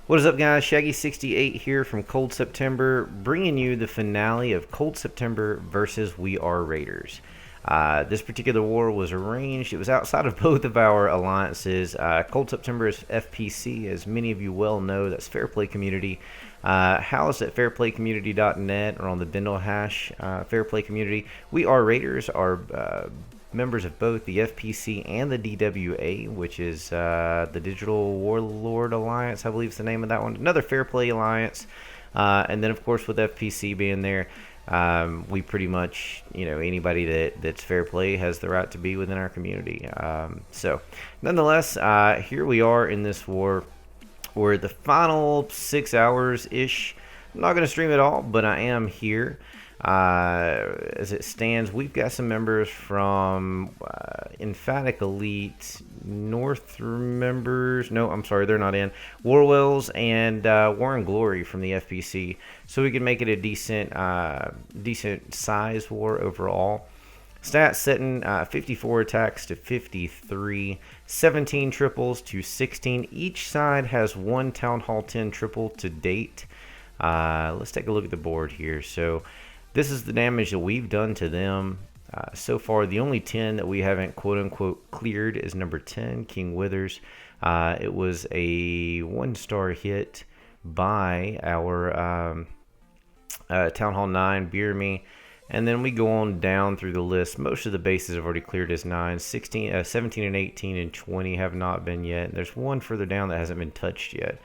What is up, guys? Shaggy68 here from Cold September, bringing you the finale of Cold September versus We Are Raiders. This particular war was arranged. It was outside of both of our alliances. Cold September is FPC, as many of you well know. That's Fair Play Community. Housed at fairplaycommunity.net or on the Bindle hash Fair Play Community. We Are Raiders are members of both the FPC and the DWA, which is the Digital Warlord Alliance, I believe is the name of that one. Another Fair Play Alliance. And then, of course, with FPC being there, we pretty much, anybody that's fair play has the right to be within our community. So, nonetheless, here we are in this war. We're at the final 6 hours-ish. I'm not going to stream it all, but I am here. As it stands, we've got some members from Emphatic Elite, North members. No, I'm sorry, they're not in. Warwells and Warren Glory from the FPC. So we can make it a decent size war overall. Stats setting 54 attacks to 53, 17 triples to 16. Each side has one Town Hall 10 triple to date. Let's take a look at the board here. So this is the damage that we've done to them. So far, the only 10 that we haven't quote-unquote cleared is number 10, King Withers. It was a 1-star hit by our Town Hall 9, Beer Me. And then we go on down through the list. Most of the bases have already cleared as 9. 17 and 18 and 20 have not been yet. There's one further down that hasn't been touched yet.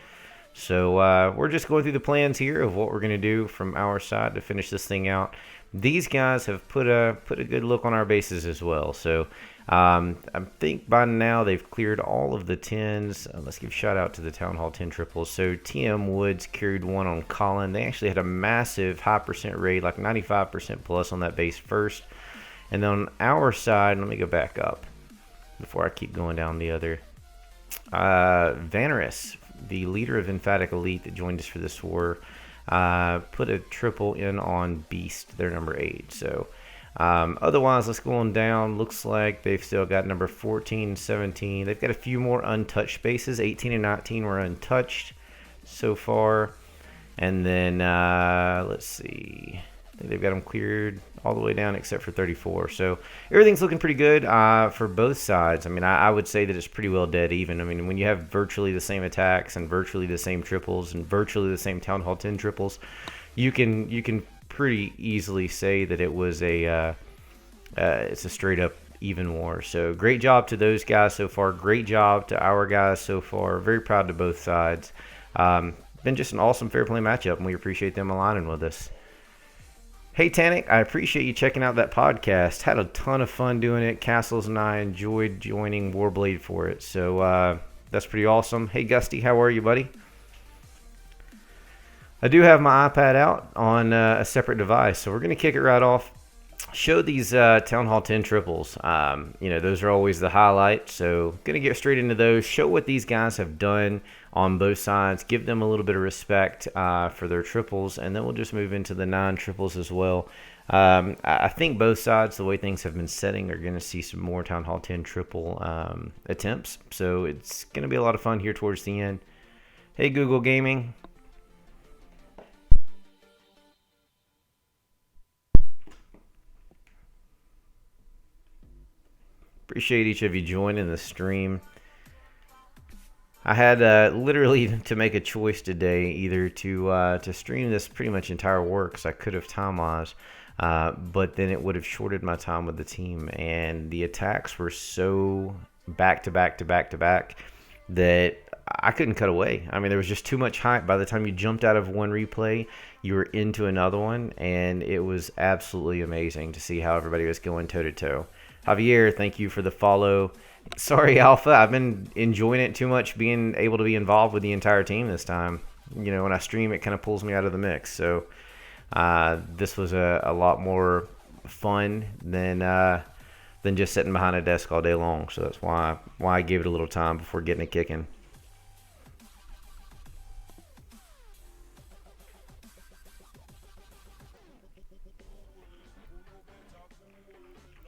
So we're just going through the plans here of what we're going to do from our side to finish this thing out. These guys have put a good look on our bases as well. So I think by now they've cleared all of the 10s. Let's give a shout out to the Town Hall 10 triples. So TM Woods carried one on Colin. They actually had a massive high percent raid, like 95% plus on that base first. And then on our side, let me go back up before I keep going down the other. Vanaris, the leader of Emphatic Elite that joined us for this war, put a triple in on Beast, their number 8. So otherwise, let's go on down. Looks like they've still got number 14, 17. They've got a few more untouched bases. 18 and 19 were untouched so far. And then, let's see. I think they've got them cleared all the way down except for 34. So everything's looking pretty good for both sides. I mean, I would say that it's pretty well dead even. I mean, when you have virtually the same attacks and virtually the same triples and virtually the same Town Hall 10 triples, you can pretty easily say that it was it's a straight up even war. So great job to those guys so far. Great job to our guys so far. Very proud to both sides. Been just an awesome fair play matchup, and we appreciate them aligning with us. Hey Tanic, I appreciate you checking out that podcast. Had a ton of fun doing it. Castles and I enjoyed joining Warblade for it. So that's pretty awesome. Hey Gusty, how are you, buddy? I do have my iPad out on a separate device, so we're going to kick it right off. Show these Town Hall 10 triples. Those are always the highlight, so going to get straight into those. Show what these guys have done on both sides. Give them a little bit of respect for their triples, and then we'll just move into the 9 triples as well. I think both sides, the way things have been setting, are going to see some more Town Hall 10 triple attempts, so it's going to be a lot of fun here towards the end. Hey Google Gaming. Appreciate each of you joining the stream. I had literally to make a choice today, either to stream this pretty much entire war, because I could have time-wise, but then it would have shorted my time with the team, and the attacks were so back-to-back that I couldn't cut away. I mean, there was just too much hype. By the time you jumped out of one replay, you were into another one, and it was absolutely amazing to see how everybody was going toe-to-toe. Javier, thank you for the follow. Sorry, Alpha. I've been enjoying it too much, being able to be involved with the entire team this time. When I stream, it kind of pulls me out of the mix. So this was a lot more fun than just sitting behind a desk all day long. So that's why I gave it a little time before getting it kicking.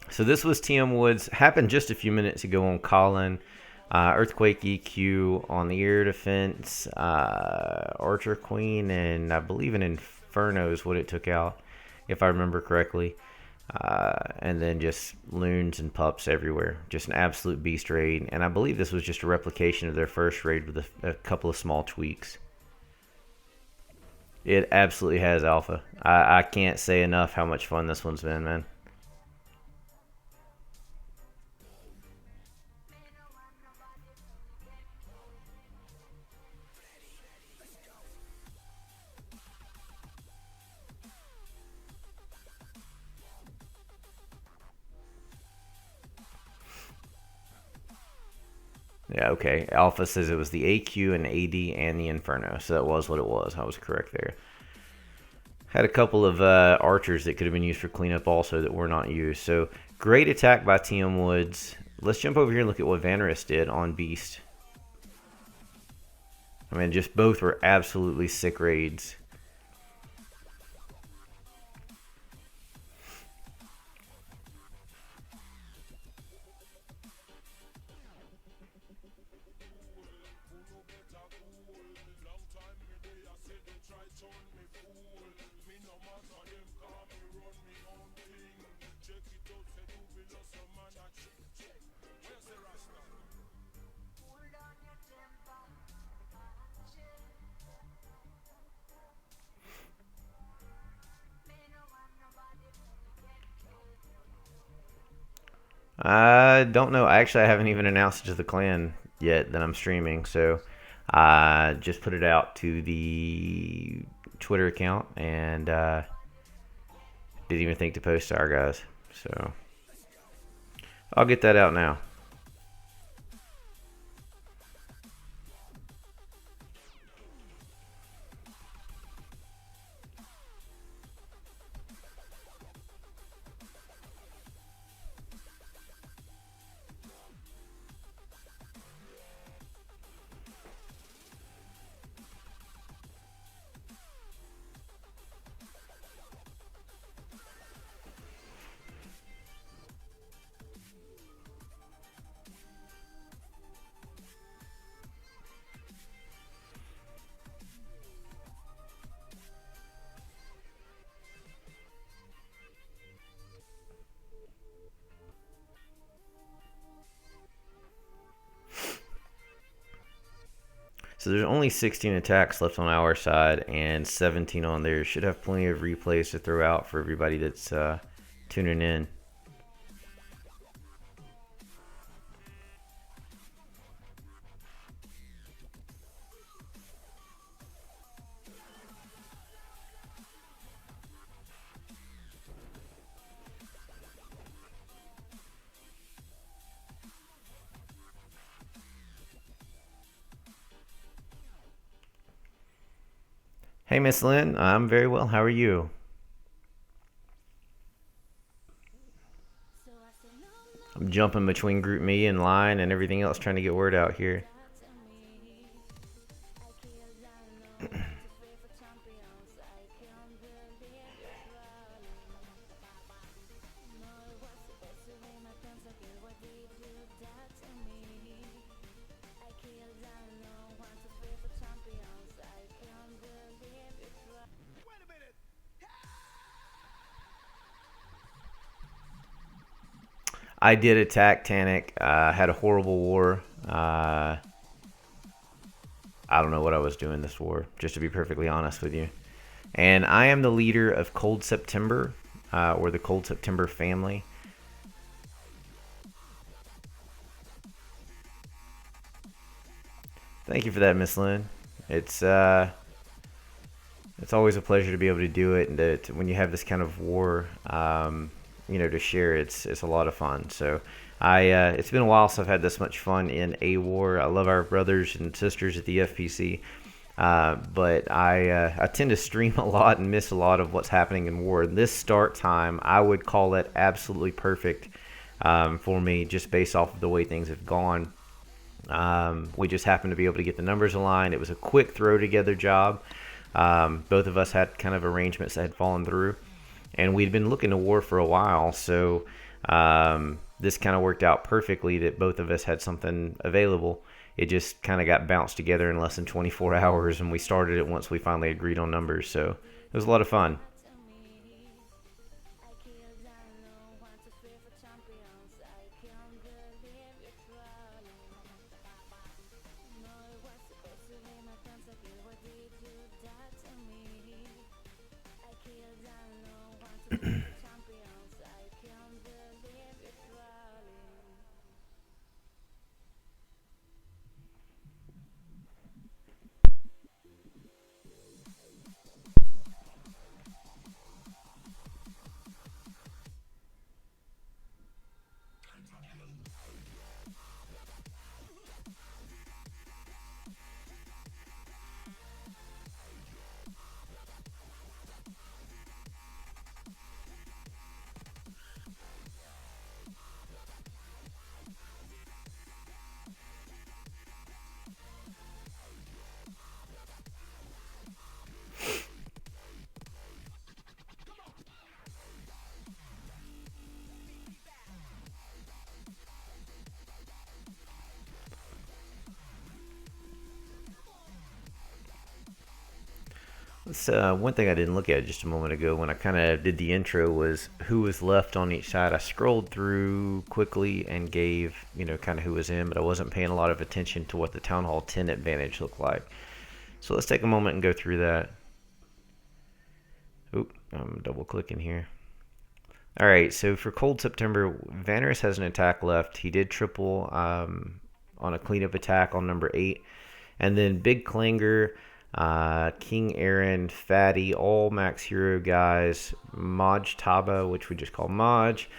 So this was TM Woods. Happened just a few minutes ago on Colin. Earthquake EQ on the air defense, Archer Queen, and I believe an Inferno is what it took out, if I remember correctly. And then just loons and pups everywhere. Just an absolute beast raid. And I believe this was just a replication of their first raid with a couple of small tweaks. It absolutely has alpha. I can't say enough how much fun this one's been, man. Yeah, okay. Alpha says it was the AQ and AD and the Inferno, so that was what it was. I was correct there. Had a couple of archers that could have been used for cleanup also that were not used. So great attack by TM Woods. Let's jump over here and look at what Vanarus did on Beast. I mean, just both were absolutely sick raids. I don't know. Actually, I haven't even announced it to the clan yet that I'm streaming. So I just put it out to the Twitter account and didn't even think to post to our guys. So I'll get that out now. So there's only 16 attacks left on our side and 17 on theirs. Should have plenty of replays to throw out for everybody that's tuning in. Hey, Miss Lynn. I'm very well. How are you? I'm jumping between Group Me and Line and everything else trying to get word out here. I did attack Tannic. Had a horrible war. I don't know what I was doing this war, just to be perfectly honest with you. And I am the leader of Cold September, or the Cold September family. Thank you for that, Miss Lynn. It's always a pleasure to be able to do it, and when you have this kind of war, to share, it's a lot of fun. So it's been a while since I've had this much fun in a war. I love our brothers and sisters at the FPC, but I tend to stream a lot and miss a lot of what's happening in war. This start time, I would call it absolutely perfect for me, just based off of the way things have gone. We just happened to be able to get the numbers aligned. It was a quick throw together job. Both of us had kind of arrangements that had fallen through, and we'd been looking to war for a while. So this kind of worked out perfectly that both of us had something available. It just kind of got bounced together in less than 24 hours, and we started it once we finally agreed on numbers. So it was a lot of fun. One thing I didn't look at just a moment ago when I kind of did the intro was who was left on each side. I scrolled through quickly and gave, kind of who was in, but I wasn't paying a lot of attention to what the Town Hall 10 advantage looked like. So let's take a moment and go through that. Oop, I'm double clicking here. All right, so for Cold September, Vanneris has an attack left. He did triple on a cleanup attack on number 8. And then Big Clanger, King Aaron, Fatty, all max hero guys. Maj Taba, which we just call Maj,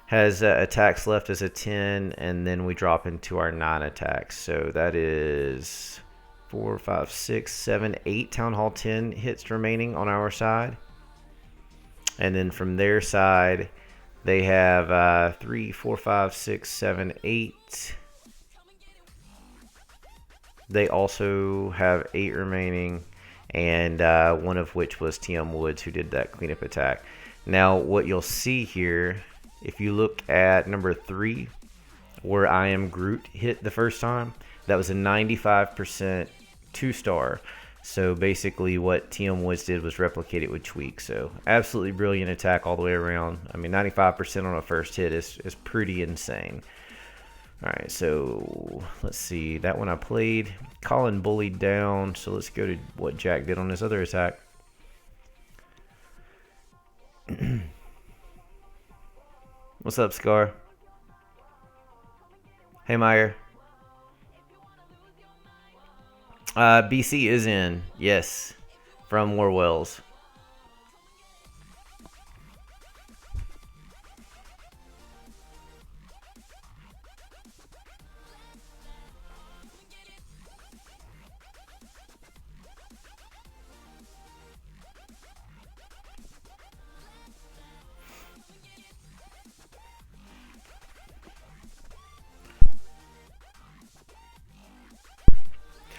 has attacks left as a 10, and then we drop into our 9 attacks. So that is 4, 5, 6, 7, 8 Town Hall 10 hits remaining on our side. And then from their side, they have 3, 4, 5, 6, 7, 8. They also have 8 remaining, and one of which was TM Woods, who did that cleanup attack. Now, what you'll see here, if you look at number 3, where I Am Groot hit the first time, that was a 95% 2-star. So basically what TM Woods did was replicate it with tweaks. So absolutely brilliant attack all the way around. I mean, 95% on a first hit is pretty insane. All right, so let's see. That one I played. Colin bullied down, so let's go to what Jack did on his other attack. What's up, Scar? Hey, Meyer. BC is in, yes, from Warwells.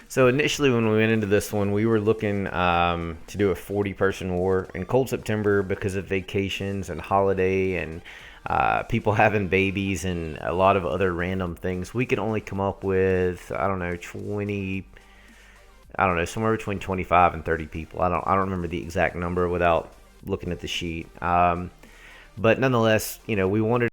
So initially when we went into this one, we were looking to do a 40-person war. In Cold September, because of vacations and holiday and people having babies and a lot of other random things, we could only come up with, I don't know, somewhere between 25 and 30 people. I don't remember the exact number without looking at the sheet. But nonetheless, we wanted